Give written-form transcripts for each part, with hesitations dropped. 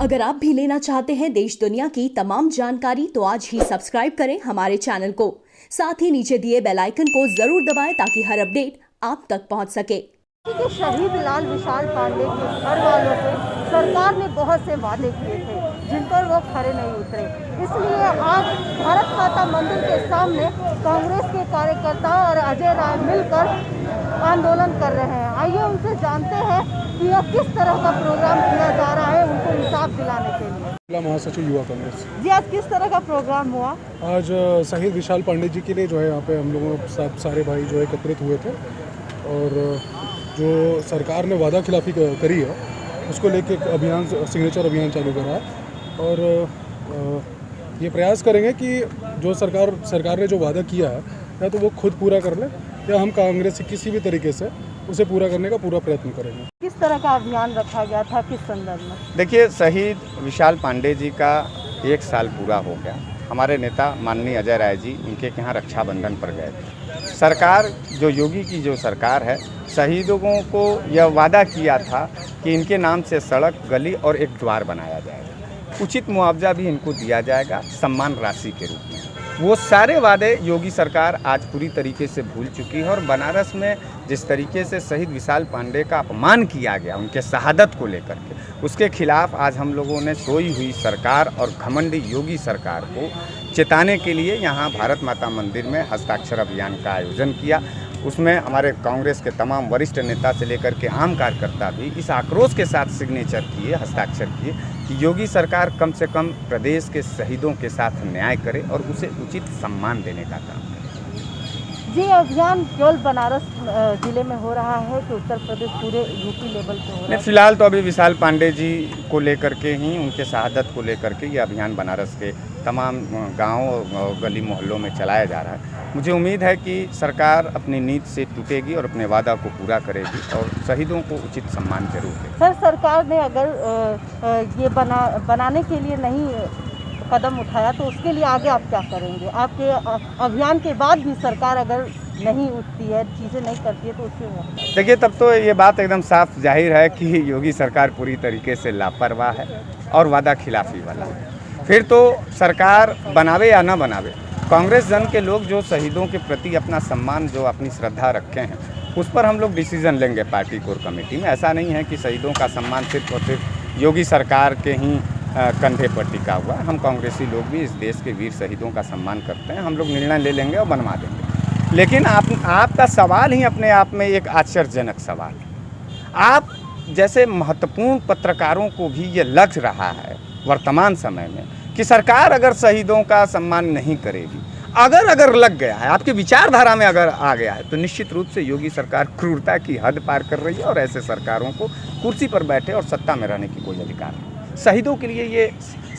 अगर आप भी लेना चाहते हैं देश दुनिया की तमाम जानकारी तो आज ही सब्सक्राइब करें हमारे चैनल को। साथ ही नीचे दिए बेल आइकन को जरूर दबाएं ताकि हर अपडेट आप तक पहुंच सके। शहीद लाल विशाल पांडे के घर वालों से सरकार ने बहुत से वादे किए थे जिन पर वो खरे नहीं उतरे, इसलिए आज भारत माता मंदिर के सामने कांग्रेस के कार्यकर्ता और अजय राय मिलकर आंदोलन कर रहे हैं। आइए उनसे जानते हैं कि यह किस तरह का प्रोग्राम किया जा रहा है उनको इंसाफ दिलाने के लिए। जिला महासचिव युवा कांग्रेस जी, आज किस तरह का प्रोग्राम हुआ? आज शहीद विशाल पांडे जी के लिए जो है यहाँ पे हम लोगों सारे भाई जो है एकत्रित हुए थे और जो सरकार ने वादा खिलाफी करी है उसको लेके एक अभियान, सिग्नेचर अभियान चालू करा है और ये प्रयास करेंगे कि जो सरकार ने जो वादा किया है या तो वो खुद पूरा कर ले या हम कांग्रेस से किसी भी तरीके से उसे पूरा करने का पूरा प्रयत्न करेंगे। किस तरह का अभियान रखा गया था, किस संदर्भ में? देखिए, शहीद विशाल पांडे जी का 1 साल पूरा हो गया। हमारे नेता माननीय अजय राय जी उनके यहाँ रक्षाबंधन पर गए थे। सरकार जो योगी की जो सरकार है, शहीदों को यह वादा किया था कि इनके नाम से सड़क, गली और एक द्वार बनाया जाएगा, उचित मुआवजा भी इनको दिया जाएगा सम्मान राशि के रूप में। वो सारे वादे योगी सरकार आज पूरी तरीके से भूल चुकी है और बनारस में जिस तरीके से शहीद विशाल पांडे का अपमान किया गया उनके शहादत को लेकर के, उसके खिलाफ आज हम लोगों ने सोई हुई सरकार और घमंडी योगी सरकार को चेताने के लिए यहाँ भारत माता मंदिर में हस्ताक्षर अभियान का आयोजन किया। उसमें हमारे कांग्रेस के तमाम वरिष्ठ नेता से लेकर के आम कार्यकर्ता भी इस आक्रोश के साथ सिग्नेचर किए, हस्ताक्षर किए कि योगी सरकार कम से कम प्रदेश के शहीदों के साथ न्याय करे और उसे उचित सम्मान देने का काम करे। जी, अभियान केवल बनारस जिले में हो रहा है कि उत्तर प्रदेश पूरे यूपी लेवल पे हो रहा है? फिलहाल तो अभी विशाल पांडे जी को लेकर के ही, उनके शहादत को लेकर के ये अभियान बनारस के तमाम गाँव और गली मोहल्लों में चलाया जा रहा है। मुझे उम्मीद है कि सरकार अपनी नीति से टूटेगी और अपने वादा को पूरा करेगी और शहीदों को उचित सम्मान जरूर देगी। सर, सरकार ने अगर ये बनाने के लिए नहीं कदम उठाया तो उसके लिए आगे आप क्या करेंगे? आपके अभियान के बाद भी सरकार अगर नहीं उठती है, चीज़ें नहीं करती है तो उसके देखिए, तब तो ये बात एकदम साफ जाहिर है कि योगी सरकार पूरी तरीके से लापरवाह है और वादा खिलाफी वाला है। फिर तो सरकार बनावे या ना बनावे, कांग्रेस जन के लोग जो शहीदों के प्रति अपना सम्मान, जो अपनी श्रद्धा रखे हैं, उस पर हम लोग डिसीजन लेंगे पार्टी कोर कमेटी में। ऐसा नहीं है कि शहीदों का सम्मान सिर्फ और सिर्फ योगी सरकार के ही कंधे पर टिका हुआ। हम कांग्रेसी लोग भी इस देश के वीर शहीदों का सम्मान करते हैं। हम लोग निर्णय ले लेंगे और बनवा देंगे। लेकिन आपका सवाल ही अपने आप में एक आश्चर्यजनक सवाल है। आप जैसे महत्वपूर्ण पत्रकारों को भी ये लग रहा है वर्तमान समय में कि सरकार अगर शहीदों का सम्मान नहीं करेगी, अगर लग गया है, आपकी विचारधारा में अगर आ गया है, तो निश्चित रूप से योगी सरकार क्रूरता की हद पार कर रही है और ऐसे सरकारों को कुर्सी पर बैठे और सत्ता में रहने की कोई अधिकार नहीं। शहीदों के लिए ये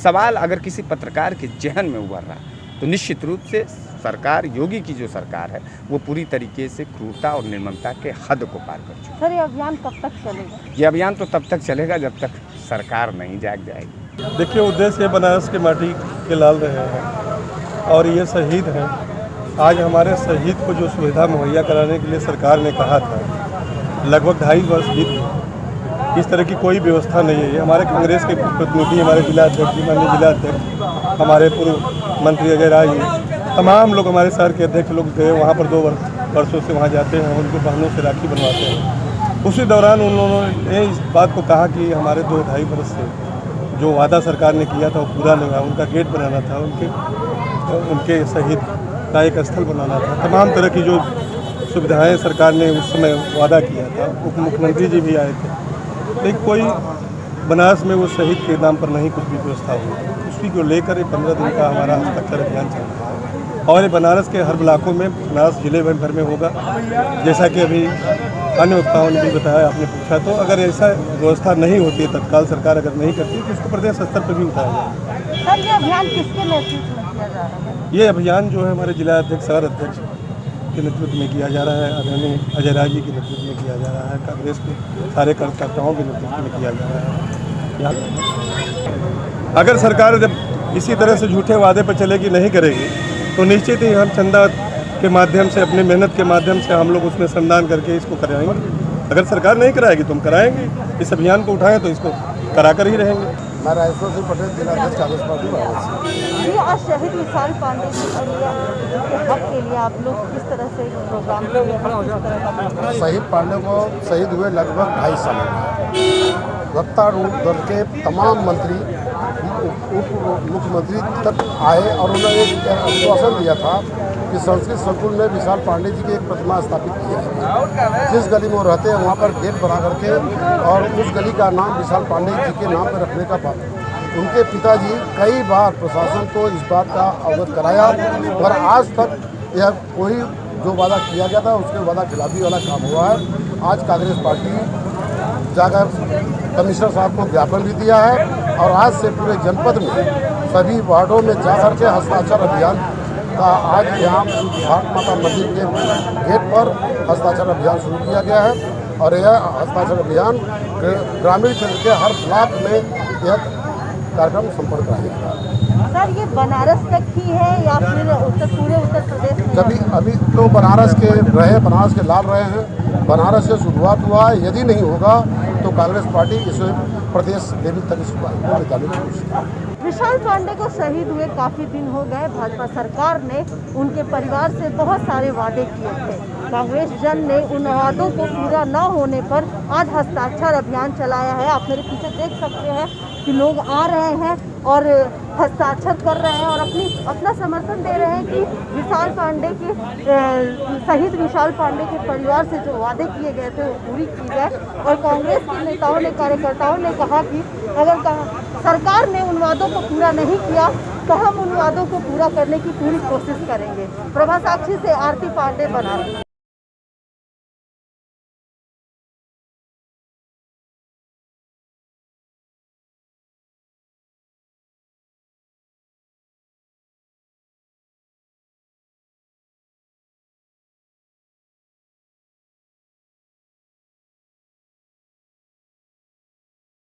सवाल अगर किसी पत्रकार के जहन में उभर रहा है तो निश्चित रूप से सरकार, योगी की जो सरकार है, वो पूरी तरीके से क्रूरता और निर्ममता के हद को पार कर चुकी है। सर, ये अभियान कब तक चलेगा? ये अभियान तो तब तक चलेगा जब तक सरकार नहीं जाग जाएगी। देखिए, उद्देश्य बनारस के माटी के लाल रहे हैं और ये शहीद हैं। आज हमारे शहीद को जो सुविधा मुहैया कराने के लिए सरकार ने कहा था, लगभग 2.5 वर्ष बीत गए, इस तरह की कोई व्यवस्था नहीं है। ये हमारे कांग्रेस के प्रतिनिधि, हमारे जिला अध्यक्ष, माननीय जिला अध्यक्ष, हमारे पूर्व मंत्री अजय राय जी, तमाम लोग, हमारे शहर के अध्यक्ष लोग गए वहाँ पर 2 वर्षों से वहाँ जाते हैं, उनको बहनों से राखी बनवाते हैं। उसी दौरान उन्होंने इस बात को कहा कि हमारे 2-2.5 वर्ष से जो वादा सरकार ने किया था वो पूरा नहीं हुआ। उनका गेट बनाना था, उनके शहीद का एक स्थल बनाना था, तमाम तरह की जो सुविधाएं सरकार ने उस समय वादा किया था। उप मुख्यमंत्री जी भी आए थे, लेकिन कोई बनारस में वो शहीद के नाम पर नहीं कुछ भी व्यवस्था हुई। उसी को लेकर 15 दिन का हमारा हस्ताक्षर अभियान चल रहा है और ये बनारस के हर ब्लॉकों में, बनारस जिले भर में होगा। जैसा कि अभी अन्य वक्ताओं ने भी बताया, आपने पूछा, तो अगर ऐसा व्यवस्था नहीं होती है, तत्काल सरकार अगर नहीं करती तो उसको प्रदेश स्तर पर भी उठाया जाए। सर, ये अभियान किसके नेतृत्व में किया जा रहा है? ये अभियान जो है हमारे जिला अध्यक्ष, शहर अध्यक्ष के नेतृत्व में किया जा रहा है, आदरणीय अजय राय जी के नेतृत्व में किया जा रहा है, कांग्रेस के सारे कार्यकर्ताओं के नेतृत्व में किया जा रहा है। अगर सरकार जब इसी तरह से झूठे वादे पर चलेगी, नहीं करेगी, तो निश्चित ही हम चंदा के माध्यम से, अपनी मेहनत के माध्यम से हम लोग उसमें श्रमदान करके इसको कराएंगे। अगर सरकार नहीं कराएगी तो हम कराएंगे। इस अभियान को उठाएं तो इसको कराकर ही रहेंगे। मैं राजेश्वर सिंह पटेल, जिला अध्यक्ष कांग्रेस पार्टी वाराणसी। ये आज शहीद विशाल पांडे जी और के हक के लिए आप लोग किस तरह से प्रोग्राम किए हैं? शहीद पांडे को शहीद हुए लगभग 2.5 साल हो गए। सत्तारूढ़ दल के तमाम मंत्री, उप मुख्यमंत्री तक आए और उन्होंने एक आश्वासन दिया था कि संस्कृत संकुल में विशाल पांडे जी की एक प्रतिमा स्थापित की है। जिस गली में वो रहते हैं वहाँ पर गेट बना करके और उस गली का नाम विशाल पांडे जी के नाम पर रखने का बात उनके पिताजी कई बार प्रशासन को इस बात का अवगत कराया, और आज तक यह कोई जो वादा किया गया था उसके वादा खिलाफी वाला काम हुआ है। आज कांग्रेस पार्टी जाकर कमिश्नर साहब को ज्ञापन भी दिया है और आज से पूरे जनपद में सभी वार्डों में जाकर के हस्ताक्षर अभियान का आज यहाँ भारत माता मंदिर के गेट पर हस्ताक्षर अभियान शुरू किया गया है और यह हस्ताक्षर अभियान ग्रामीण क्षेत्र के हर ब्लॉक में यह कार्यक्रम संपन्न कराया जाएगा। सर, ये बनारस तक ही है या फिर पूरे उत्तर प्रदेश में? कभी अभी तो बनारस के लाल रहे हैं, बनारस से शुरुआत हुआ है। यदि नहीं होगा तो कांग्रेस पार्टी इसे प्रदेश लेवल तक इस बात को निकालने की कोशिश करेगी। विशाल पांडे को शहीद हुए काफ़ी दिन हो गए। भाजपा सरकार ने उनके परिवार से बहुत सारे वादे किए थे। कांग्रेस जन ने उन वादों को पूरा न होने पर आज हस्ताक्षर अभियान चलाया है। आप मेरे पीछे देख सकते हैं कि लोग आ रहे हैं और हस्ताक्षर कर रहे हैं और अपना समर्थन दे रहे हैं कि विशाल पांडे के शहीद विशाल पांडे के परिवार से जो वादे किए गए थे वो पूरी की जाए। और कांग्रेस के नेताओं ने, कार्यकर्ताओं ने कहा कि अगर सरकार ने उन वादों को पूरा नहीं किया तो हम उन वादों को पूरा करने की पूरी कोशिश करेंगे। प्रभा साक्षी से आरती पांडे, बनारस।